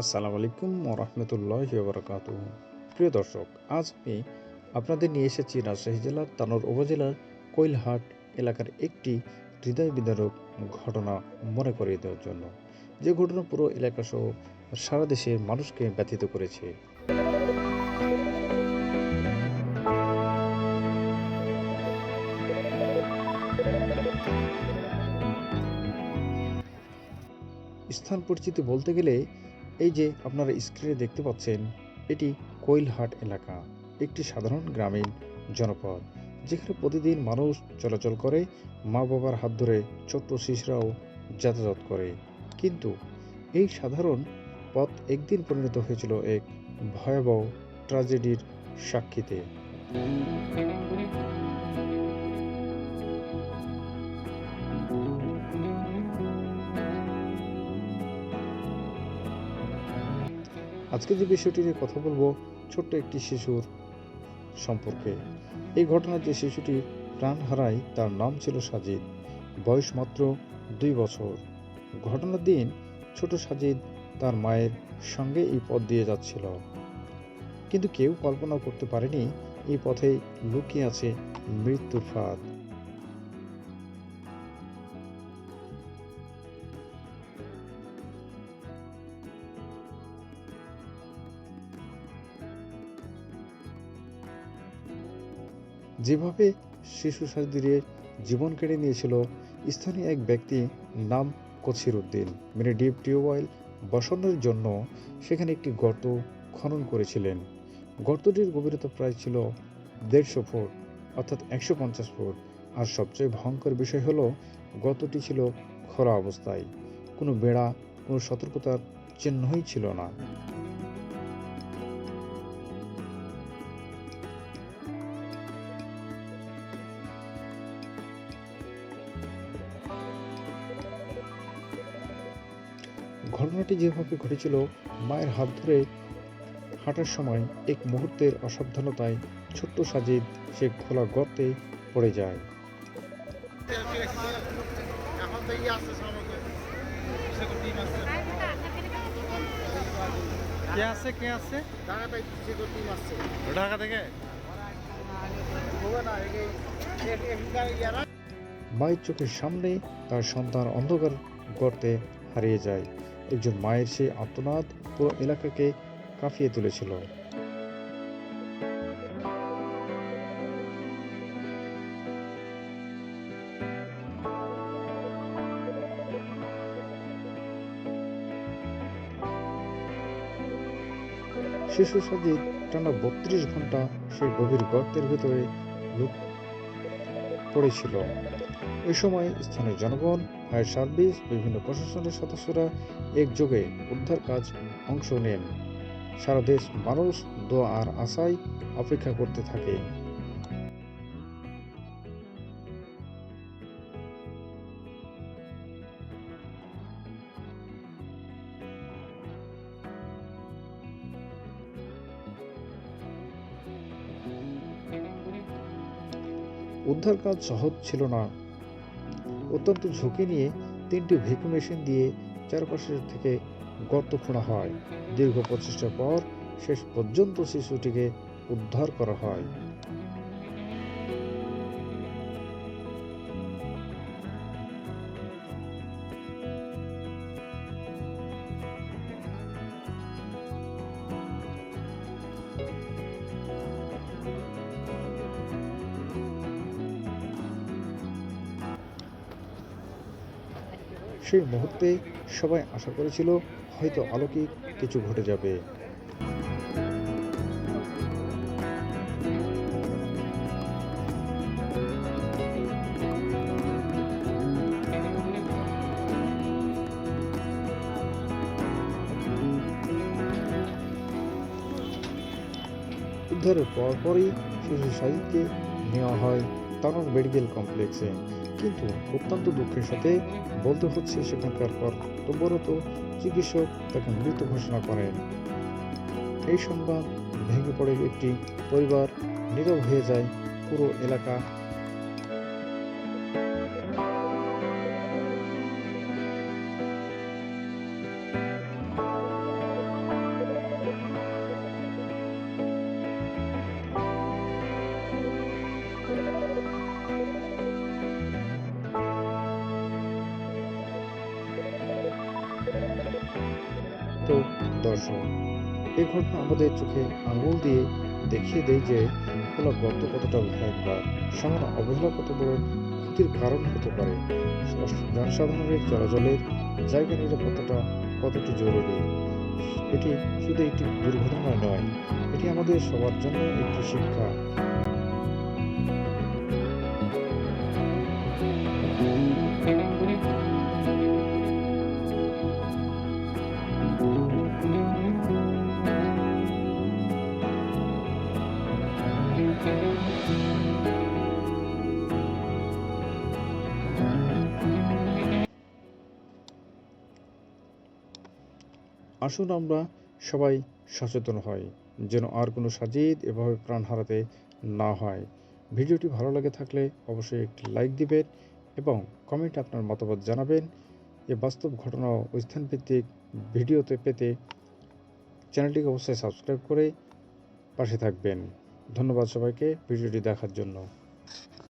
আসসালামু আলাইকুম ওরহমতুল্লাহি ওবরাকাতুহু। প্রিয় দর্শক, আজ আমি আপনাদের নিয়ে এসেছি রাজশাহী জেলার তানোর উপজেলার কৈলহাট এলাকার একটি হৃদয় বিদারক ঘটনা মনে করিয়ে দেওয়ার জন্য, যে ঘটনা পুরো এলাকাসহ সারা দেশের মানুষকে ব্যথিত করেছে। স্থান পরিচিতি বলতে গেলে এই যে আপনারা স্ক্রিনে দেখতে পাচ্ছেন, এটি কৈলহাট এলাকা, একটি সাধারণ গ্রামীণ জনপদ, যেখানে প্রতিদিন মানুষ চলাচল করে, মা বাবার হাত ধরে ছোট্ট শিশুরাও যাতায়াত করে। কিন্তু এই সাধারণ পথ একদিন পরিণত হয়েছিল এক ভয়াবহ ট্র্যাজেডির সাক্ষীতে। আজকে যে বিষয়টি নিয়ে কথা বলবো, ছোট্ট একটি শিশুর সম্পর্কে। এই ঘটনার যে শিশুটি প্রাণ হারায় তার নাম ছিল সাজিদ, বয়স মাত্র 2 বছর। ঘটনার দিন ছোট সাজিদ তার মায়ের সঙ্গে এই পথ দিয়ে যাচ্ছিল, কিন্তু কেউ কল্পনা করতে পারেনি এই পথে লুকিয়ে আছে মৃত্যুর ফাঁদ। যেভাবে শিশু সাজিদের জীবন কেড়ে নিয়েছিল, স্থানীয় এক ব্যক্তি নাম Kachhir Uddin mini deep tubewell বসানোর জন্য সেখানে একটি গর্ত খনন করেছিলেন। গর্তটির গভীরতা প্রায় ছিল 150 ফুট, অর্থাৎ 150 ফুট। আর সবচেয়ে ভয়ঙ্কর বিষয় হলো, গর্তটি ছিল খোলা অবস্থায়, কোনো বেড়া, কোনো সতর্কতার চিহ্নই ছিল না। ঘটনাটি যেভাবে ঘটেছিল, মায়ের হাত ধরে হাঁটার সময় এক মুহূর্তের অসাবধানতায় ছোট্ট সাজিদ সে খোলা গর্তে পড়ে যায়। কে আছে কে আছে ঢাকা থেকে? মায়ের চোখের সামনে তার সন্তান অন্ধকার গর্তে হারিয়ে যায়। একজন মায়ের সেই আর্তনাদ পুরো এলাকাকে কাঁপিয়ে তুলেছিল। শিশু সাজিদ টানা 32 ঘন্টা সেই গভীর গর্তের ভেতরে লুক পড়েছিল। ওই সময় স্থানীয় জনগণ, ফায়ার সার্ভিস, বিভিন্ন প্রশাসনের সদস্যরা একযোগে উদ্ধার কাজ অংশ নেন। সারা দেশ মানুষ দোয়া আর আশায় অপেক্ষা করতে থাকে। উদ্ধার কাজ সহজ ছিল না। অত্যন্ত ঝুঁকি নিয়ে 3টি ভ্যাকুম মেশিন দিয়ে চারপাশে থেকে গর্ত খোঁড়া হয়। দীর্ঘ প্রচেষ্টার পর শেষ পর্যন্ত শিশুটিকে উদ্ধার করা হয়। সেই মুহূর্তে সবাই আশা করেছিল হয়তো অলৌকিক কিছু ঘটে যাবে। উদ্ধারের পরপরই শিশু সাজিদকে নেওয়া হয় তানোর মেডিকেল কমপ্লেক্সে, কিন্তু অত্যন্ত দুঃখের সাথে বলতে হচ্ছে সেখানকার কর্তব্যরত চিকিৎসক তাকে মৃত ঘোষণা করেন। এই সংবাদ ভেঙে পড়ে একটি পরিবার, নীরব হয়ে যায় পুরো এলাকা। তো দর্শক, এই ঘটনা আমাদের চোখে আঙুল দিয়ে দেখিয়ে দেয় যে খোলা গর্ত কতটা ভয়ঙ্কর, সামান্য অবহেলা কত বড় ক্ষতির কারণ হতে পারে। জনসাধারণের চলাচলের জায়গা নিরাপত্তাটা কতটি জরুরি। এটি শুধু একটি দুর্ঘটনা নয়, এটি আমাদের সবার জন্য একটি শিক্ষা। আসুন আমরা সবাই সচেতন হই, যেন আর কোনো সাজিদ এভাবে প্রাণ হারাতে না হয়। ভিডিওটি ভালো লাগে থাকলে অবশ্যই একটি লাইক দিবেন এবং কমেন্টে আপনার মতামত জানাবেন। এ বাস্তব ঘটনা ও স্থানভিত্তিক ভিডিওতে পেতে চ্যানেলটিকে অবশ্যই সাবস্ক্রাইব করে পাশে থাকবেন। ধন্যবাদ সবাইকে ভিডিওটি দেখার জন্য।